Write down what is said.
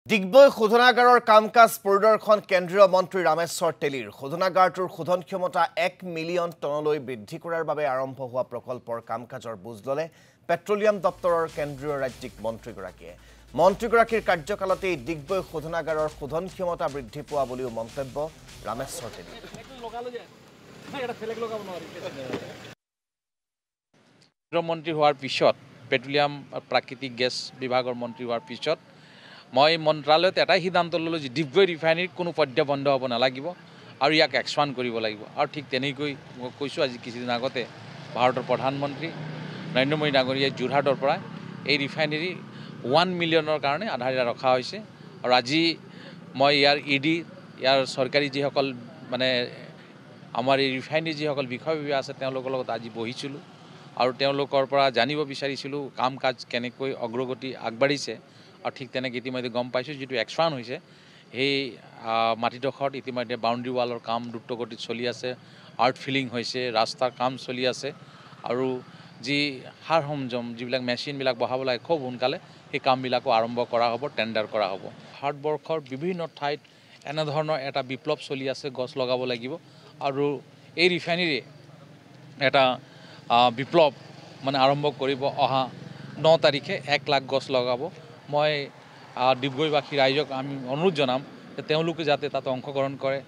ডিগবৈ শোধনাগাৰৰ কাম-কাজ পৰিদৰ্শন কেন্দ্ৰীয় মন্ত্ৰী ৰামেশ্বৰ তেলীৰ শোধনাগাৰটোৰ শোধন ক্ষমতা 1 মিলিয়ন টনলৈ বৃদ্ধি কৰাৰ বাবে আৰম্ভ হোৱা প্ৰকল্পৰ কাম-কাজৰ বুজ ল'লে পেট্ৰলিয়াম দপ্তৰৰ কেন্দ্ৰীয় ৰাজ্যিক মন্ত্ৰীগৰাকীয়ে। মন্ত্ৰীগৰাকীৰ কাৰ্যকালতেই ডিগবৈ শোধনাগাৰৰ শোধন ক্ষমতা বৃদ্ধি পোৱা বুলিও মন্তব্য ৰামেশ্বৰ তেলীৰ। মন্ত্ৰী হোৱাৰ পিছত পেট্ৰলিয়াম প্ৰাকৃতিক গেছ বিভাগৰ মন্ত্ৰী হোৱাৰ পিছত মই মন্ত্ৰালয়ত এটাই সিদ্ধান্ত ল'লোঁ যে ডিগবৈ ৰিফাইনেৰীত কোনো পদ্য বন্ধ হ'ব নালাগিব আৰু ইয়াক এক্সপাণ্ড কৰিব লাগিব। আৰু ঠিক তেনেকৈ মই কৈছোঁ, আজি কিছুদিন আগতে ভাৰতৰ প্ৰধানমন্ত্ৰী নৰেন্দ্ৰ মোদী ডাঙৰীয়াই যোৰহাটৰ পৰা এই ৰিফাইনেৰী 1 মিলিয়নৰ কাৰণে আধাৰিত ৰখা হৈছে। আৰু আজি মই ইয়াৰ চৰকাৰী যিসকল আমাৰ এই ৰিফাইনেৰী যিসকল বিষয়ববীয়া আছে তেওঁলোকৰ লগত আজি বহিছিলোঁ আৰু তেওঁলোকৰ পৰা জানিব বিচাৰিছিলোঁ কাম কাজ কেনেকৈ অগ্ৰগতি আগবাঢ়িছে। আৰু ঠিক তেনেকৈ ইতিমধ্যে গম পাইছোঁ যিটো এক্সপাণ্ড হৈছে সেই মাটিডোখৰত ইতিমধ্যে বাউণ্ডেৰী ৱালৰ কাম দ্ৰুতগতিত চলি আছে, আৰ্ট ফিলিং হৈছে, ৰাস্তাৰ কাম চলি আছে আৰু যি সাৰ সৰঞ্জাম যিবিলাক মেচিনবিলাক বহাব লাগে খুব সোনকালে সেই কামবিলাকো আৰম্ভ কৰা হ'ব, টেণ্ডাৰ কৰা হ'ব। ভাৰতবৰ্ষৰ বিভিন্ন ঠাইত এনেধৰণৰ এটা বিপ্লৱ চলি আছে, গছ লগাব লাগিব আৰু এই ৰিফাইনেৰীয়ে এটা বিপ্লৱ আৰম্ভ কৰিব। অহা 9 তাৰিখে 1 লাখ গছ লগাব। মই ডিগবৈবাসী ৰাইজক আমি অনুৰোধ জনাম যে তেওঁলোকে যাতে তাত অংশগ্ৰহণ কৰে।